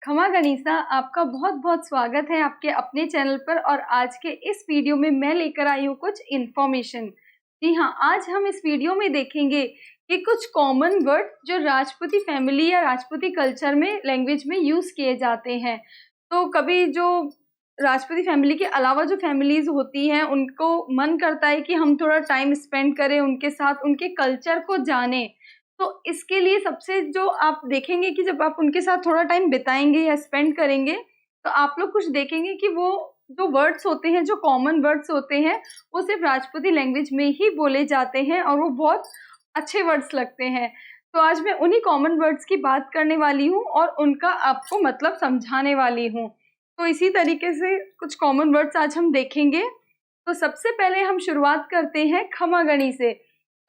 खमा गनीसा, आपका बहुत बहुत स्वागत है आपके अपने चैनल पर। और आज के इस वीडियो में मैं लेकर आई हूँ कुछ इन्फॉर्मेशन। जी हाँ, आज हम इस वीडियो में देखेंगे कि कुछ कॉमन वर्ड जो राजपूती फैमिली या राजपूती कल्चर में लैंग्वेज में यूज़ किए जाते हैं। तो कभी जो राजपूती फैमिली के अलावा जो फैमिलीज़ होती हैं उनको मन करता है कि हम थोड़ा टाइम स्पेंड करें उनके साथ, उनके कल्चर को जानें। तो इसके लिए सबसे जो आप देखेंगे कि जब आप उनके साथ थोड़ा टाइम बिताएंगे या स्पेंड करेंगे तो आप लोग कुछ देखेंगे कि वो जो वर्ड्स होते हैं, जो कॉमन वर्ड्स होते हैं, वो सिर्फ राजपूती लैंग्वेज में ही बोले जाते हैं और वो बहुत अच्छे वर्ड्स लगते हैं। तो आज मैं उन्हीं कॉमन वर्ड्स की बात करने वाली हूँ और उनका आपको मतलब समझाने वाली हूँ। तो इसी तरीके से कुछ कॉमन वर्ड्स आज हम देखेंगे। तो सबसे पहले हम शुरुआत करते हैं खमागणी से।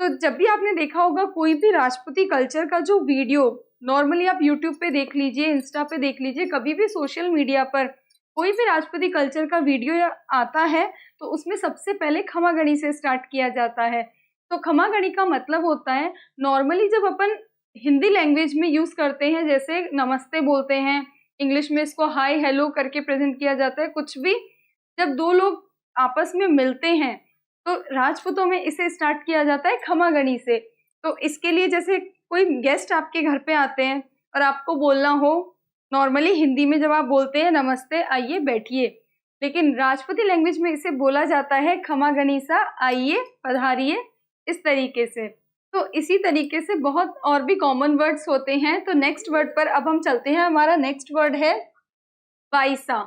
तो जब भी आपने देखा होगा कोई भी राजपूती कल्चर का जो वीडियो, नॉर्मली आप यूट्यूब पे देख लीजिए, इंस्टा पे देख लीजिए, कभी भी सोशल मीडिया पर कोई भी राजपूती कल्चर का वीडियो आता है तो उसमें सबसे पहले खमागणी से स्टार्ट किया जाता है। तो खमागणी का मतलब होता है, नॉर्मली जब अपन हिंदी लैंग्वेज में यूज़ करते हैं, जैसे नमस्ते बोलते हैं, इंग्लिश में इसको हाय हेलो करके प्रेजेंट किया जाता है, कुछ भी जब दो लोग आपस में मिलते हैं तो राजपूतों में इसे स्टार्ट किया जाता है खमागणी से। तो इसके लिए जैसे कोई गेस्ट आपके घर पे आते हैं और आपको बोलना हो, नॉर्मली हिंदी में जब आप बोलते हैं नमस्ते, आइए बैठिए, लेकिन राजपूती लैंग्वेज में इसे बोला जाता है खमागणी सा, आइए पधारिए, इस तरीके से। तो इसी तरीके से बहुत और भी कॉमन वर्ड्स होते हैं। तो नेक्स्ट वर्ड पर अब हम चलते हैं। हमारा नेक्स्ट वर्ड है बाईसा।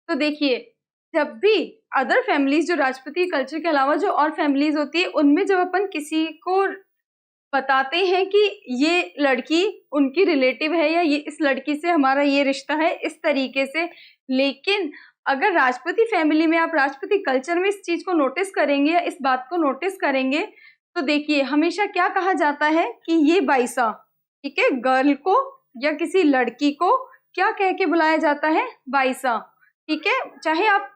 तो देखिए, जब भी अदर फैमिलीज, जो राजपूती कल्चर के अलावा जो और फैमिलीज होती है, उनमें जब अपन किसी को बताते हैं कि ये लड़की उनकी रिलेटिव है या ये इस लड़की से हमारा ये रिश्ता है, इस तरीके से। लेकिन अगर राजपूती फैमिली में, आप राजपूती कल्चर में इस चीज को नोटिस करेंगे या इस बात को नोटिस करेंगे तो देखिए, हमेशा क्या कहा जाता है कि ये बाईसा, ठीक है, गर्ल को या किसी लड़की को क्या कह के बुलाया जाता है? बाईसा, ठीक है। चाहे आप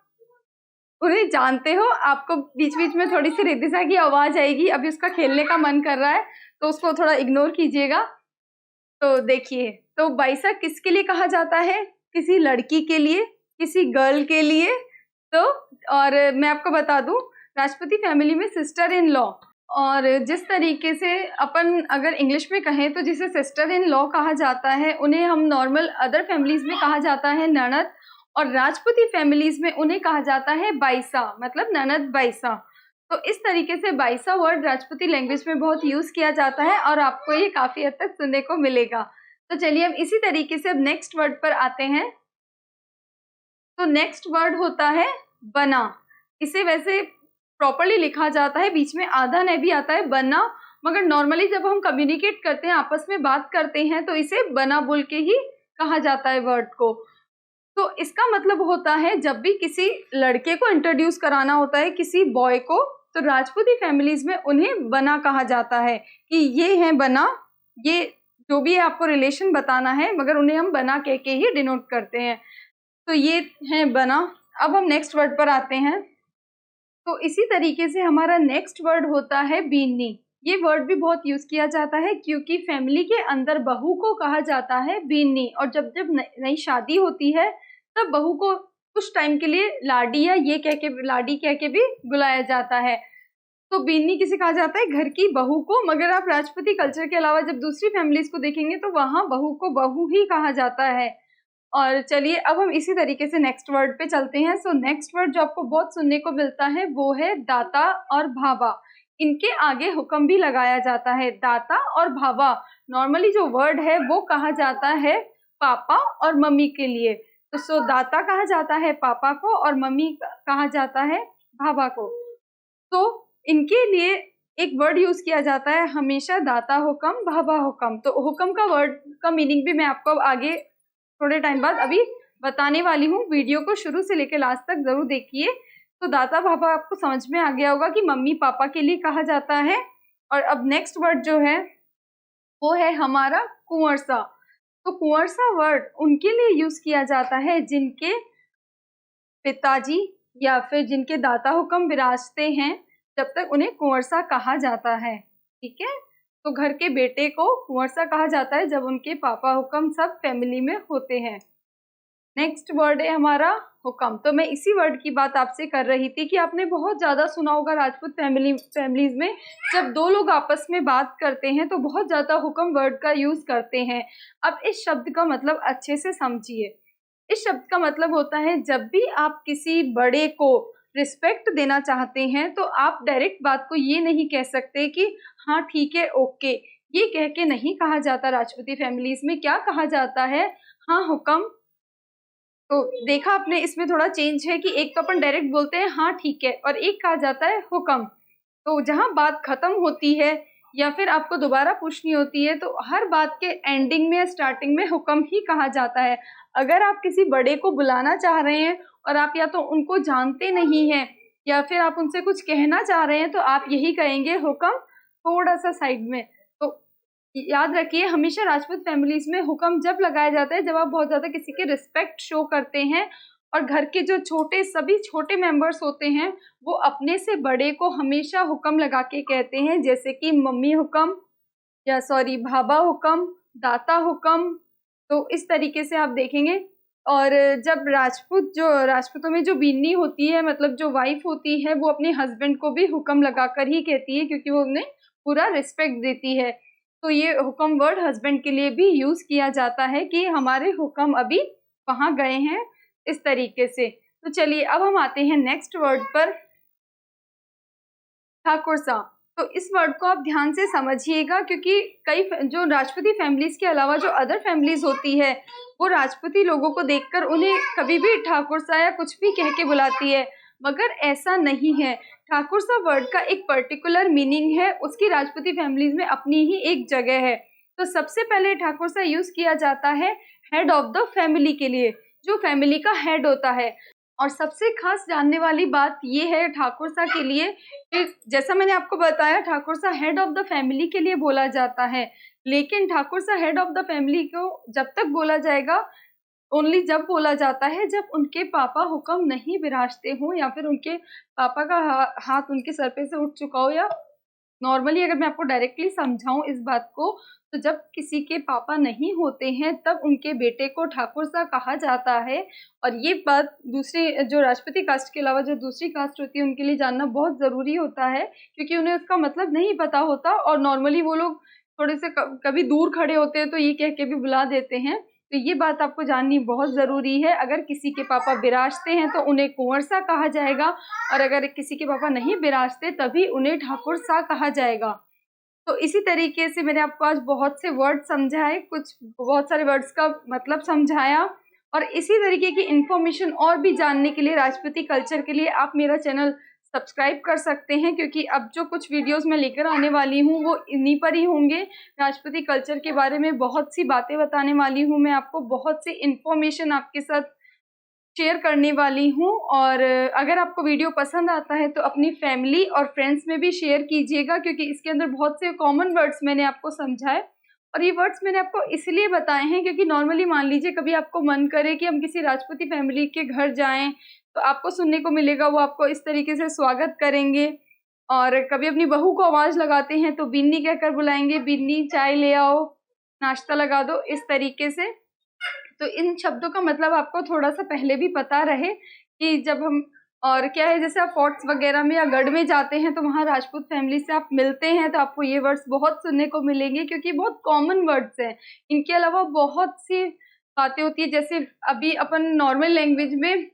उन्हें जानते हो, आपको बीच बीच में थोड़ी सी रिद्धिसा की आवाज आएगी, अभी उसका खेलने का मन कर रहा है तो उसको थोड़ा इग्नोर कीजिएगा। तो देखिए, तो बाईसा किसके लिए कहा जाता है? किसी लड़की के लिए, किसी गर्ल के लिए। तो और मैं आपको बता दूं, राजपूती फैमिली में सिस्टर इन लॉ, और जिस तरीके से अपन अगर इंग्लिश में कहें तो जिसे सिस्टर इन लॉ कहा जाता है, उन्हें हम नॉर्मल अदर फैमिलीज में कहा जाता है ननद, और राजपूती फैमिलीज में उन्हें कहा जाता है बाईसा, मतलब ननद बाईसा। तो इस तरीके से बाईसा वर्ड राजपूती लैंग्वेज में बहुत यूज किया जाता है और आपको ये काफी हद तक सुनने को मिलेगा। तो चलिए अब इसी तरीके से अब नेक्स्ट वर्ड पर आते हैं। तो नेक्स्ट वर्ड होता है बना। इसे वैसे प्रॉपरली लिखा जाता है, बीच में आधा न भी आता है, बना, मगर नॉर्मली जब हम कम्युनिकेट करते हैं, आपस में बात करते हैं, तो इसे बना बोल के ही कहा जाता है वर्ड को। तो इसका मतलब होता है, जब भी किसी लड़के को इंट्रोड्यूस कराना होता है किसी बॉय को, तो राजपूती फैमिलीज में उन्हें बना कहा जाता है कि ये है बना, ये जो भी आपको रिलेशन बताना है, मगर उन्हें हम बना कह के ही डिनोट करते हैं। तो ये है बना। अब हम नेक्स्ट वर्ड पर आते हैं। तो इसी तरीके से हमारा नेक्स्ट वर्ड होता है बीनी। ये वर्ड भी बहुत यूज किया जाता है क्योंकि फैमिली के अंदर बहू को कहा जाता है बीनी, और जब जब नई शादी होती है तब बहू को कुछ टाइम के लिए लाडी या ये कह के, लाडी कह के भी बुलाया जाता है। तो बीनी किसे कहा जाता है? घर की बहू को। मगर आप राजपूती कल्चर के अलावा जब दूसरी फैमिलीज को देखेंगे तो वहाँ बहू को बहू ही कहा जाता है। और चलिए अब हम इसी तरीके से नेक्स्ट वर्ड पे चलते हैं। सो नेक्स्ट वर्ड जो आपको बहुत सुनने को मिलता है वो है दाता और भावा। इनके आगे हुक्म भी लगाया जाता है। दाता और भावा, नॉर्मली जो वर्ड है वो कहा जाता है पापा और मम्मी के लिए। तो सो दाता कहा जाता है पापा को और मम्मी कहा जाता है भावा को। तो इनके लिए एक वर्ड यूज किया जाता है हमेशा, दाता हुक्म भावा हुक्म। तो हुक्म का वर्ड का मीनिंग भी मैं आपको अब आगे थोड़े टाइम बाद अभी बताने वाली हूँ। वीडियो को शुरू से लेकर लास्ट तक जरूर देखिए। तो दाता भाभा आपको समझ में आ गया होगा कि मम्मी पापा के लिए कहा जाता है। और अब नेक्स्ट वर्ड जो है वो है हमारा कुंवरसा। तो कुंवरसा वर्ड उनके लिए यूज किया जाता है जिनके पिताजी या फिर जिनके दाता हुक्म विराजते हैं, जब तक उन्हें कुंवरसा कहा जाता है, ठीक है। तो घर के बेटे को कुंवरसा कहा जाता है जब उनके पापा हुक्म सब फैमिली में होते हैं। नेक्स्ट वर्ड है हमारा हुक्म। तो मैं इसी वर्ड की बात आपसे कर रही थी कि आपने बहुत ज़्यादा सुना होगा राजपूत फैमिलीज में जब दो लोग आपस में बात करते हैं तो बहुत ज़्यादा हुक्म वर्ड का यूज़ करते हैं। अब इस शब्द का मतलब अच्छे से समझिए। इस शब्द का मतलब होता है जब भी आप किसी बड़े को रिस्पेक्ट देना चाहते हैं तो आप डायरेक्ट बात को ये नहीं कह सकते कि हाँ ठीक है ओके, ये कह के नहीं कहा जाता। राजपूती फैमिलीज में क्या कहा जाता है, हाँ हुक्म। तो देखा आपने, इसमें थोड़ा चेंज है कि एक तो अपन डायरेक्ट बोलते हैं हाँ ठीक है, और एक कहा जाता है हुक्म। तो जहाँ बात खत्म होती है या फिर आपको दोबारा पूछनी होती है तो हर बात के एंडिंग में या स्टार्टिंग में हुक्म ही कहा जाता है। अगर आप किसी बड़े को बुलाना चाह रहे हैं और आप या तो उनको जानते नहीं हैं या फिर आप उनसे कुछ कहना चाह रहे हैं तो आप यही कहेंगे हुक्म, थोड़ा सा साइड में। तो याद रखिए हमेशा राजपूत फैमिलीज में हुक्म जब लगाया जाता है जब आप बहुत ज़्यादा किसी के रिस्पेक्ट शो करते हैं और घर के जो सभी छोटे मेंबर्स होते हैं वो अपने से बड़े को हमेशा हुक्म लगा के कहते हैं, जैसे कि मम्मी हुक्म या सॉरी भाभा हुक्म, दाता हुक्म। तो इस तरीके से आप देखेंगे। और जब राजपूतों में जो बीनी होती है, मतलब जो वाइफ होती है, वो अपने हस्बैंड को भी हुक्म लगाकर ही कहती है क्योंकि वो उन्हें पूरा रिस्पेक्ट देती है। तो ये हुक्म वर्ड हस्बैंड के लिए भी यूज़ किया जाता है कि हमारे हुक्म अभी वहाँ गए हैं, इस तरीके से। तो चलिए अब हम आते हैं नेक्स्ट वर्ड पर, ठाकुर सा। तो इस वर्ड को आप ध्यान से समझिएगा क्योंकि कई जो राजपूती फैमिलीज के अलावा जो अदर फैमिलीज होती है वो राजपूती लोगों को देखकर उन्हें कभी भी ठाकुर सा या कुछ भी कह के बुलाती है, मगर ऐसा नहीं है। ठाकुर सा वर्ड का एक पर्टिकुलर मीनिंग है, उसकी राजपूती फैमिलीज में अपनी ही एक जगह है। तो सबसे पहले ठाकुर सा यूज किया जाता है हेड ऑफ द फैमिली के लिए, जो फैमिली का हेड होता है। और सबसे खास जानने वाली बात ये है ठाकुर सा के लिए कि जैसा मैंने आपको बताया ठाकुर सा हेड ऑफ द फैमिली के लिए बोला जाता है, लेकिन ठाकुर सा हेड ऑफ द फैमिली को जब तक बोला जाएगा ओनली जब बोला जाता है जब उनके पापा हुक्म नहीं विराजते हों या फिर उनके पापा का हाथ उनके सर पे से उठ चुका हो। या नॉर्मली अगर मैं आपको डायरेक्टली समझाऊं इस बात को, तो जब किसी के पापा नहीं होते हैं तब उनके बेटे को ठाकुर सा कहा जाता है। और ये बात दूसरी जो राजपूती कास्ट के अलावा जो दूसरी कास्ट होती है उनके लिए जानना बहुत ज़रूरी होता है क्योंकि उन्हें उसका मतलब नहीं पता होता और नॉर्मली वो लोग थोड़े से कभी दूर खड़े होते हैं तो ये कह के भी बुला देते हैं। तो ये बात आपको जाननी बहुत ज़रूरी है। अगर किसी के पापा विराजते हैं तो उन्हें कुंवर सा कहा जाएगा, और अगर किसी के पापा नहीं विराजते तभी उन्हें ठाकुर सा कहा जाएगा। तो इसी तरीके से मैंने आपको आज बहुत से वर्ड समझाए, बहुत सारे वर्ड्स का मतलब समझाया, और इसी तरीके की इन्फॉर्मेशन और भी जानने के लिए राजपूती कल्चर के लिए आप मेरा चैनल सब्सक्राइब कर सकते हैं क्योंकि अब जो कुछ वीडियोस मैं लेकर आने वाली हूँ वो इन्हीं पर ही होंगे। राजपूती कल्चर के बारे में बहुत सी बातें बताने वाली हूँ, मैं आपको बहुत सी इन्फॉर्मेशन आपके साथ शेयर करने वाली हूँ। और अगर आपको वीडियो पसंद आता है तो अपनी फैमिली और फ्रेंड्स में भी शेयर कीजिएगा क्योंकि इसके अंदर बहुत से कॉमन वर्ड्स मैंने आपको समझाए। और ये वर्ड्स मैंने आपको इसलिए बताए हैं क्योंकि नॉर्मली मान लीजिए कभी आपको मन करे कि हम किसी राजपूती फैमिली के घर जाएं तो आपको सुनने को मिलेगा वो आपको इस तरीके से स्वागत करेंगे। और कभी अपनी बहू को आवाज़ लगाते हैं तो बिन्नी कहकर बुलाएंगे, बिन्नी चाय ले आओ, नाश्ता लगा दो, इस तरीके से। तो इन शब्दों का मतलब आपको थोड़ा सा पहले भी पता रहे कि जब हम, और क्या है जैसे आप फोर्ट्स वगैरह में या गढ़ में जाते हैं तो वहाँ राजपूत फैमिली से आप मिलते हैं तो आपको ये वर्ड्स बहुत सुनने को मिलेंगे क्योंकि बहुत कॉमन वर्ड्स हैं। इनके अलावा बहुत सी बातें होती है, जैसे अभी अपन नॉर्मल लैंग्वेज में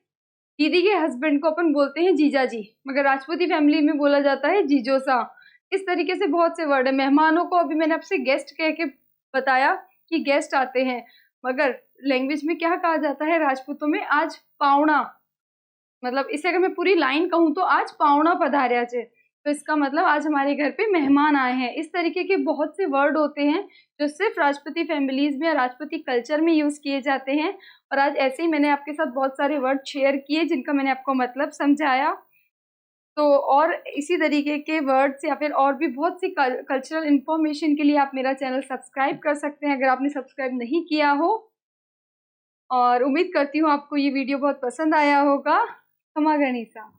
दीदी के हस्बैंड को अपन बोलते हैं जीजा जी, मगर राजपूती फैमिली में बोला जाता है जीजोसा। इस तरीके से बहुत से वर्ड है। मेहमानों को अभी मैंने आपसे गेस्ट कह के बताया कि गेस्ट आते हैं, मगर लैंग्वेज में क्या कहा जाता है राजपूतों में, आज पावना। मतलब इसे अगर मैं पूरी लाइन कहूँ तो आज पावना पधार्या छे, तो इसका मतलब आज हमारे घर पे मेहमान आए हैं। इस तरीके के बहुत से वर्ड होते हैं जो सिर्फ राजपूती फैमिलीज में या राजपूती कल्चर में यूज़ किए जाते हैं। और आज ऐसे ही मैंने आपके साथ बहुत सारे वर्ड शेयर किए जिनका मैंने आपको मतलब समझाया। तो और इसी तरीके के वर्ड्स या फिर और भी बहुत सी कल्चरल इन्फॉर्मेशन के लिए आप मेरा चैनल सब्सक्राइब कर सकते हैं अगर आपने सब्सक्राइब नहीं किया हो। और उम्मीद करती हूँ आपको ये वीडियो बहुत पसंद आया होगा। क्षमा गणिसा।